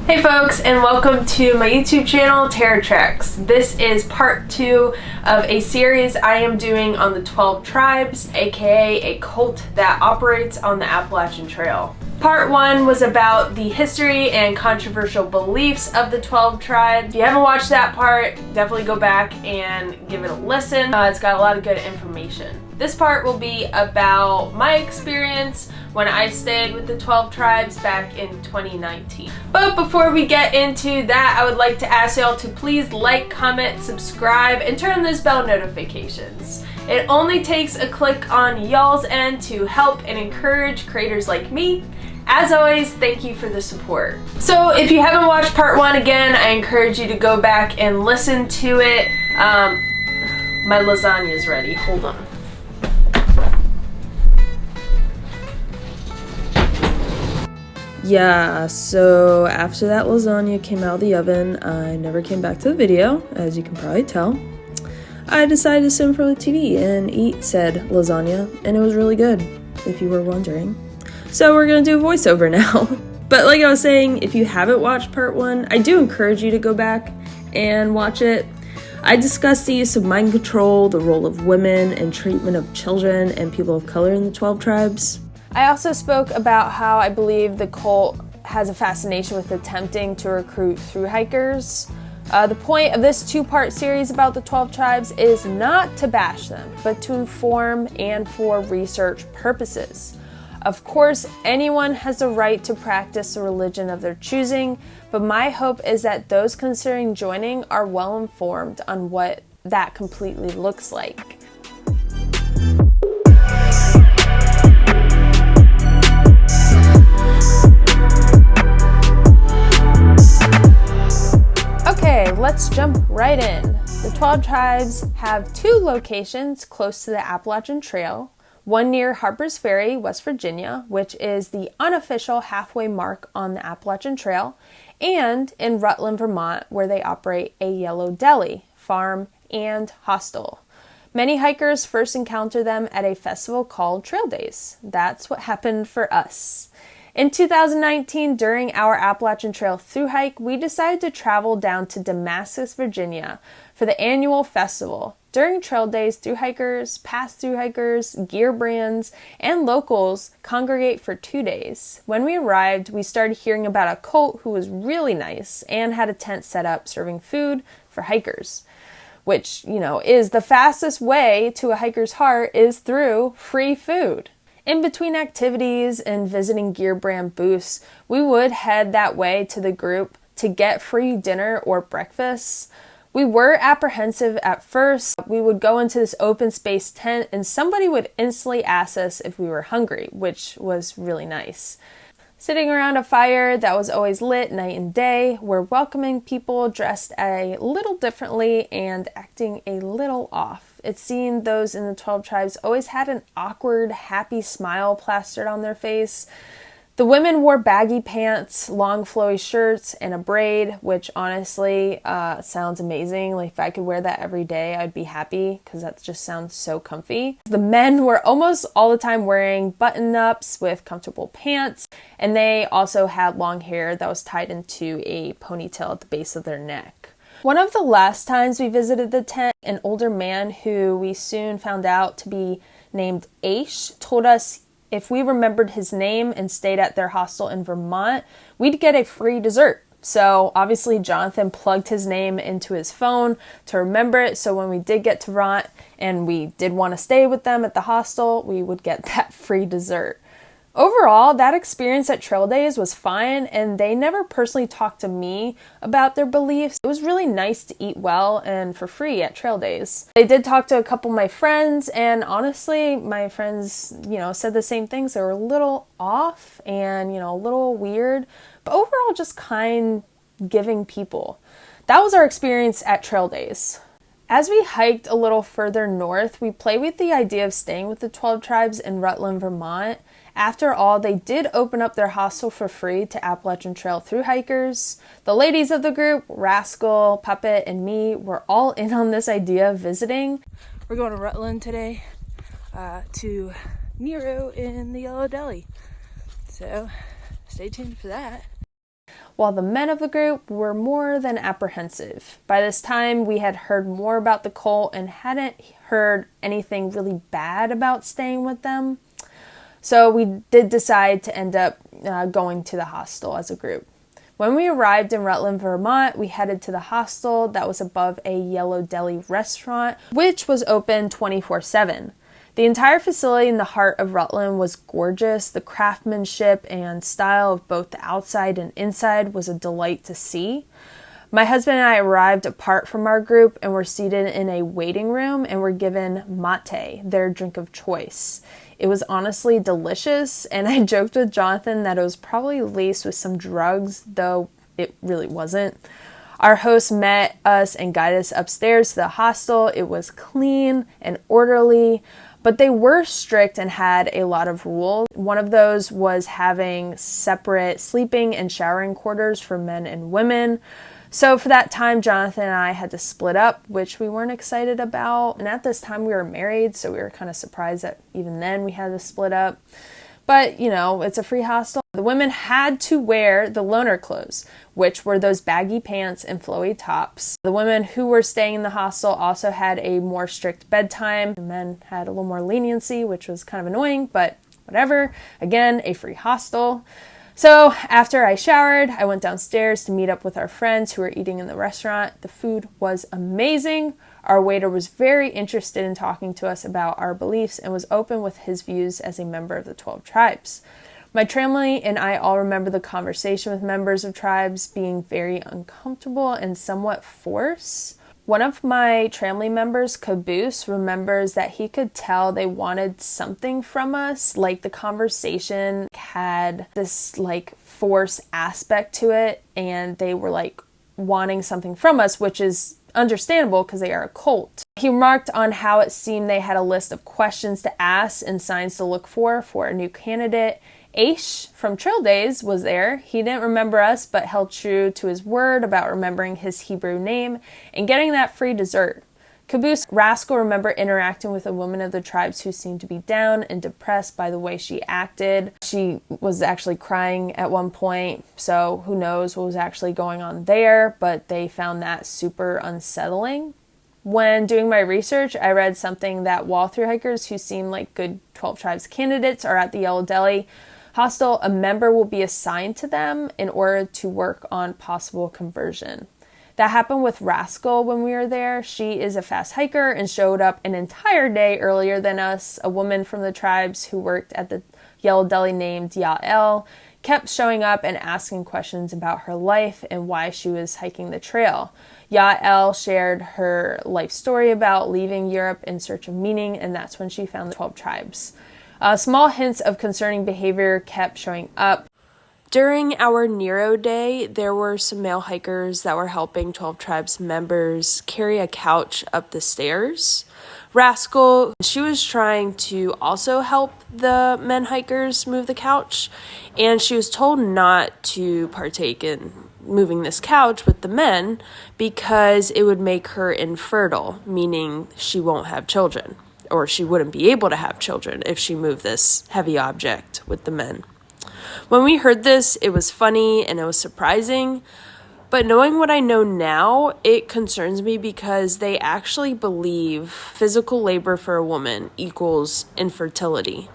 Hey folks, and welcome to my YouTube channel, Terror Treks. This is part 2 of a series I am doing on the 12 tribes, aka a cult that operates on the Appalachian Trail. Part 1 was about the history and controversial beliefs of the 12 tribes. If you haven't watched that part, definitely go back and give it a listen. It's got a lot of good information. This part will be about my experience when I stayed with the 12 tribes back in 2019. But before we get into that, I would like to ask y'all to please like, comment, subscribe, and turn on those bell notifications. It only takes a click on y'all's end to help and encourage creators like me. As always, thank you for the support. So if you haven't watched part 1 again, I encourage you to go back and listen to it. My lasagna is ready, hold on. Yeah, so after that lasagna came out of the oven, I never came back to the video, as you can probably tell. I decided to sit in front of the TV and eat said lasagna, and it was really good, if you were wondering. So we're gonna do a voiceover now. But like I was saying, if you haven't watched part 1, I do encourage you to go back and watch it. I discussed the use of mind control, the role of women, and treatment of children and people of color in the 12 tribes. I also spoke about how I believe the cult has a fascination with attempting to recruit through hikers. The point of this 2-part series about the 12 tribes is not to bash them, but to inform and for research purposes. Of course, anyone has the right to practice the religion of their choosing, but my hope is that those considering joining are well informed on what that completely looks like. Okay, let's jump right in. The 12 tribes have 2 locations close to the Appalachian Trail. One near Harpers, Ferry, West Virginia, which is the unofficial halfway mark on the Appalachian Trail, and in Rutland, Vermont, where they operate a yellow deli, farm, and hostel. Many hikers first encounter them at a festival called Trail Days. That's what happened for us. In 2019, during our Appalachian Trail thru hike, we decided to travel down to Damascus, Virginia for the annual festival. During Trail Days, thru hikers, past thru hikers, gear brands, and locals congregate for 2 days. When we arrived, we started hearing about a cult who was really nice and had a tent set up serving food for hikers, which, is the fastest way to a hiker's heart is through free food. In between activities and visiting gear brand booths, we would head that way to the group to get free dinner or breakfast. We were apprehensive at first. We would go into this open space tent and somebody would instantly ask us if we were hungry, which was really nice. Sitting around a fire that was always lit night and day, we're welcoming people dressed a little differently and acting a little off. It seemed those in the 12 tribes always had an awkward, happy smile plastered on their face. The women wore baggy pants, long flowy shirts, and a braid, which honestly sounds amazing. Like if I could wear that every day, I'd be happy because that just sounds so comfy. The men were almost all the time wearing button-ups with comfortable pants, and they also had long hair that was tied into a ponytail at the base of their neck. One of the last times we visited the tent, an older man who we soon found out to be named Aish told us if we remembered his name and stayed at their hostel in Vermont, we'd get a free dessert. So obviously Jonathan plugged his name into his phone to remember it, so when we did get to Vermont and we did want to stay with them at the hostel, we would get that free dessert. Overall, that experience at Trail Days was fine, and they never personally talked to me about their beliefs. It was really nice to eat well and for free at Trail Days. They did talk to a couple of my friends, and honestly, my friends, said the same things. They were a little off and, a little weird, but overall just kind, giving people. That was our experience at Trail Days. As we hiked a little further north, we played with the idea of staying with the 12 tribes in Rutland, Vermont. After all, they did open up their hostel for free to Appalachian Trail thru hikers. The ladies of the group, Rascal, Puppet, and me, were all in on this idea of visiting. We're going to Rutland today to Nero in the Yellow Deli. So stay tuned for that. while the men of the group were more than apprehensive. By this time, we had heard more about the cult and hadn't heard anything really bad about staying with them. So we did decide to end up going to the hostel as a group. When we arrived in Rutland, Vermont, we headed to the hostel that was above a Yellow Deli restaurant, which was open 24/7. The entire facility in the heart of Rutland was gorgeous. The craftsmanship and style of both the outside and inside was a delight to see. My husband and I arrived apart from our group and were seated in a waiting room and were given mate, their drink of choice. It was honestly delicious, and I joked with Jonathan that it was probably laced with some drugs, though it really wasn't. Our host met us and guided us upstairs to the hostel. It was clean and orderly, but they were strict and had a lot of rules. One of those was having separate sleeping and showering quarters for men and women. So for that time, Jonathan and I had to split up, which we weren't excited about. And at this time, we were married, so we were kind of surprised that even then we had to split up. But, you know, it's a free hostel. The women had to wear the loner clothes, which were those baggy pants and flowy tops. The women who were staying in the hostel also had a more strict bedtime. The men had a little more leniency, which was kind of annoying, but whatever. Again, a free hostel. So after I showered, I went downstairs to meet up with our friends who were eating in the restaurant. The food was amazing. Our waiter was very interested in talking to us about our beliefs and was open with his views as a member of the 12 tribes. My tramily and I all remember the conversation with members of tribes being very uncomfortable and somewhat forced. One of my tramily members, Caboose, remembers that he could tell they wanted something from us. Like the conversation had this force aspect to it, and they were wanting something from us, which is understandable because they are a cult. He remarked on how it seemed they had a list of questions to ask and signs to look for a new candidate. Aish from Trail Days was there. He didn't remember us, but held true to his word about remembering his Hebrew name and getting that free dessert. Caboose Rascal remembered interacting with a woman of the tribes who seemed to be down and depressed by the way she acted. She was actually crying at one point, so who knows what was actually going on there, but they found that super unsettling. When doing my research, I read something that while thru hikers who seem like good 12 tribes candidates are at the Yellow Deli hostel, a member will be assigned to them in order to work on possible conversion. That happened with Rascal when we were there. She is a fast hiker and showed up an entire day earlier than us. A woman from the tribes who worked at the Yellow Deli named Yael kept showing up and asking questions about her life and why she was hiking the trail. Yael shared her life story about leaving Europe in search of meaning, and that's when she found the 12 tribes. Small hints of concerning behavior kept showing up. During our Nero day, there were some male hikers that were helping 12 Tribes members carry a couch up the stairs. Rascal, she was trying to also help the men hikers move the couch, and she was told not to partake in moving this couch with the men because it would make her infertile, meaning she won't have children, or she wouldn't be able to have children if she moved this heavy object with the men. When we heard this, it was funny and it was surprising, but knowing what I know now, it concerns me because they actually believe physical labor for a woman equals infertility.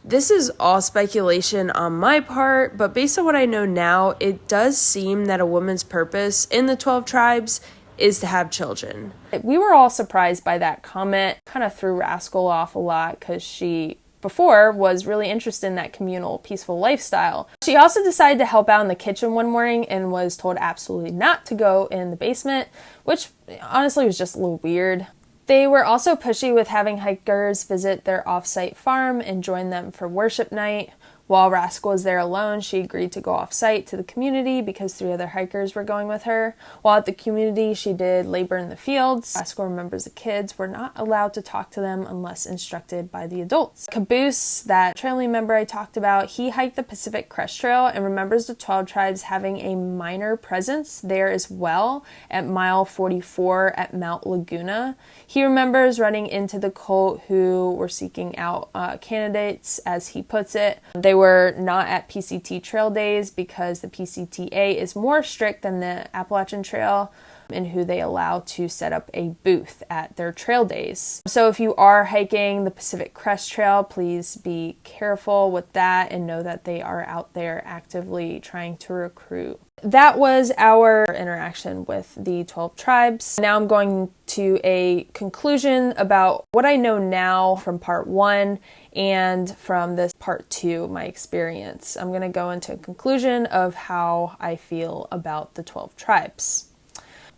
This is all speculation on my part, but based on what I know now, it does seem that a woman's purpose in the 12 tribes is to have children. We were all surprised by that comment. Kind of threw Rascal off a lot because she before was really interested in that communal, peaceful lifestyle. She also decided to help out in the kitchen one morning and was told absolutely not to go in the basement, which honestly was just a little weird. They were also pushy with having hikers visit their off-site farm and join them for worship night. While Rascal was there alone, she agreed to go off-site to the community because 3 other hikers were going with her. While at the community, she did labor in the fields. Rascal remembers the kids were not allowed to talk to them unless instructed by the adults. Caboose, that trailing member I talked about, he hiked the Pacific Crest Trail and remembers the 12 tribes having a minor presence there as well at mile 44 at Mount Laguna. He remembers running into the cult who were seeking out candidates, as he puts it. They They were not at PCT trail days because the PCTA is more strict than the Appalachian Trail in who they allow to set up a booth at their trail days. So if you are hiking the Pacific Crest Trail, please be careful with that and know that they are out there actively trying to recruit. That was our interaction with the 12 tribes. Now I'm going to a conclusion about what I know now from part 1 and from this part 2, my experience. I'm going to go into a conclusion of how I feel about the 12 tribes.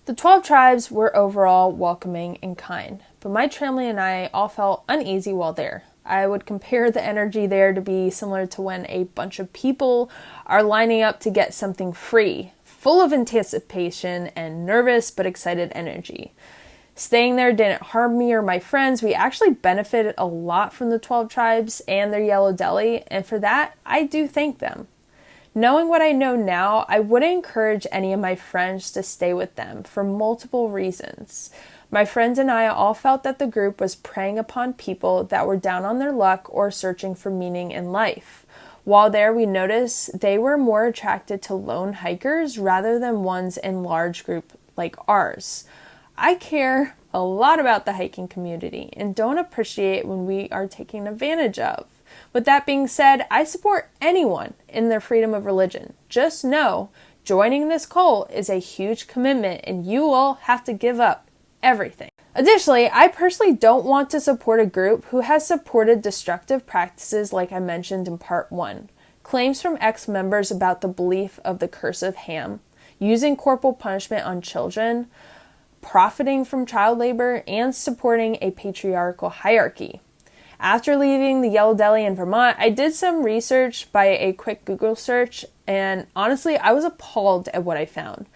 The 12 tribes were overall welcoming and kind, but my tramily and I all felt uneasy while there. I would compare the energy there to be similar to when a bunch of people are lining up to get something free, full of anticipation and nervous but excited energy. Staying there didn't harm me or my friends. We actually benefited a lot from the 12 tribes and their yellow deli, and for that, I do thank them. Knowing what I know now, I wouldn't encourage any of my friends to stay with them for multiple reasons. My friends and I all felt that the group was preying upon people that were down on their luck or searching for meaning in life. While there, we noticed they were more attracted to lone hikers rather than ones in large group like ours. I care a lot about the hiking community and don't appreciate when we are taken advantage of. With that being said, I support anyone in their freedom of religion. Just know, joining this cult is a huge commitment and you will have to give up everything. Additionally, I personally don't want to support a group who has supported destructive practices like I mentioned in part 1. Claims from ex-members about the belief of the curse of Ham, using corporal punishment on children, profiting from child labor, and supporting a patriarchal hierarchy. After leaving the Yellow Deli in Vermont, I did some research by a quick Google search, and honestly, I was appalled at what I found.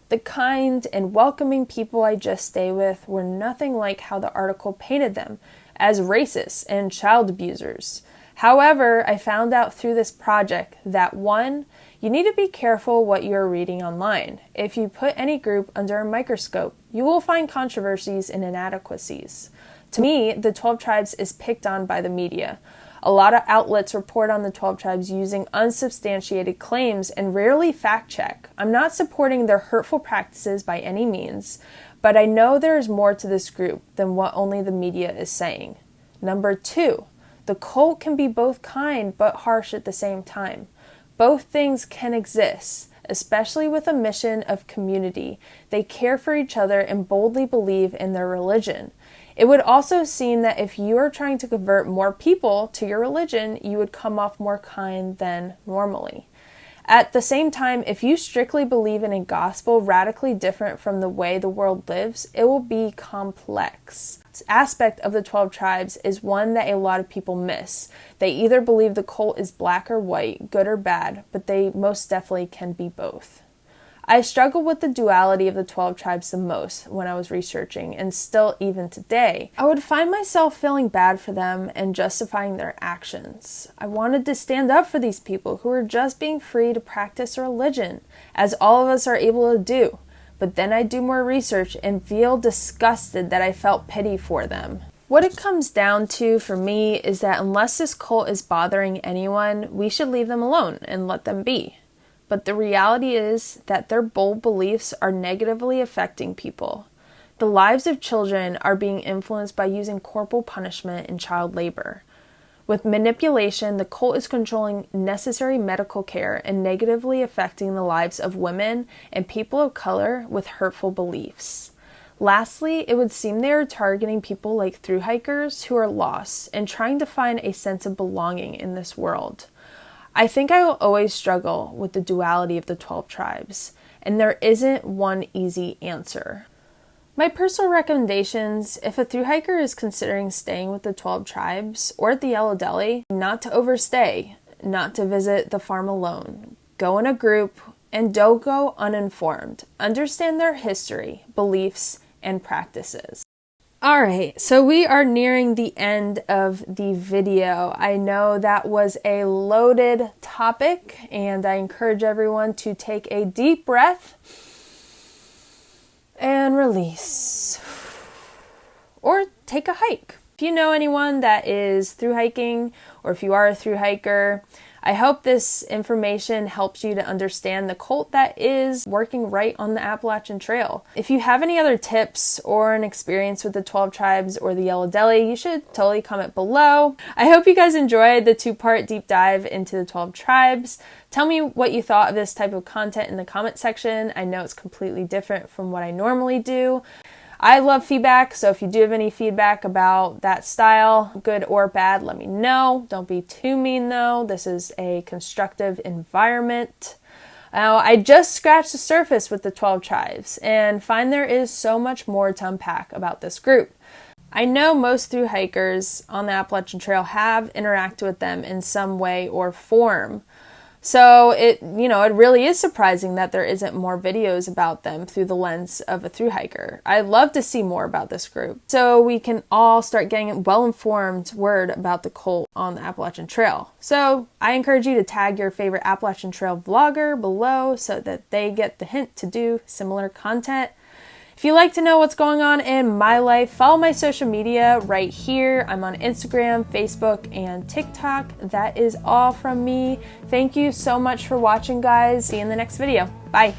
The kind and welcoming people I just stayed with were nothing like how the article painted them, as racist and child abusers. However, I found out through this project that 1, you need to be careful what you're reading online. If you put any group under a microscope, you will find controversies and inadequacies. To me, the 12 tribes is picked on by the media. A lot of outlets report on the 12 tribes using unsubstantiated claims and rarely fact check. I'm not supporting their hurtful practices by any means, but I know there is more to this group than what only the media is saying. Number 2, the cult can be both kind but harsh at the same time. Both things can exist, especially with a mission of community. They care for each other and boldly believe in their religion. It would also seem that if you are trying to convert more people to your religion, you would come off more kind than normally. At the same time, if you strictly believe in a gospel radically different from the way the world lives, it will be complex. This aspect of the 12 tribes is one that a lot of people miss. They either believe the cult is black or white, good or bad, but they most definitely can be both. I struggled with the duality of the 12 tribes the most when I was researching, and still even today. I would find myself feeling bad for them and justifying their actions. I wanted to stand up for these people who are just being free to practice religion, as all of us are able to do. But then I do more research and feel disgusted that I felt pity for them. What it comes down to for me is that unless this cult is bothering anyone, we should leave them alone and let them be. But the reality is that their bold beliefs are negatively affecting people. The lives of children are being influenced by using corporal punishment and child labor. With manipulation, the cult is controlling necessary medical care and negatively affecting the lives of women and people of color with hurtful beliefs. Lastly, it would seem they are targeting people like thru hikers who are lost and trying to find a sense of belonging in this world. I think I will always struggle with the duality of the 12 tribes, and there isn't one easy answer. My personal recommendations, if a thru hiker is considering staying with the 12 tribes or at the Yellow Deli, not to overstay, not to visit the farm alone. Go in a group and don't go uninformed. Understand their history, beliefs, and practices. Alright, so we are nearing the end of the video. I know that was a loaded topic, and I encourage everyone to take a deep breath and release. Or take a hike. If you know anyone that is thru hiking, or if you are a thru hiker, I hope this information helps you to understand the cult that is working right on the Appalachian Trail. If you have any other tips or an experience with the 12 Tribes or the Yellow Deli, you should totally comment below. I hope you guys enjoyed the 2-part deep dive into the 12 Tribes. Tell me what you thought of this type of content in the comment section. I know it's completely different from what I normally do. I love feedback, so if you do have any feedback about that style, good or bad, let me know. Don't be too mean though. This is a constructive environment. Now, I just scratched the surface with the 12 Tribes and find there is so much more to unpack about this group. I know most thru hikers on the Appalachian Trail have interacted with them in some way or form. So it really is surprising that there isn't more videos about them through the lens of a thru hiker. I'd love to see more about this group so we can all start getting well-informed word about the cult on the Appalachian Trail. So I encourage you to tag your favorite Appalachian Trail vlogger below so that they get the hint to do similar content. If you'd like to know what's going on in my life, follow my social media right here. I'm on Instagram, Facebook, and TikTok. That is all from me. Thank you so much for watching, guys. See you in the next video. Bye.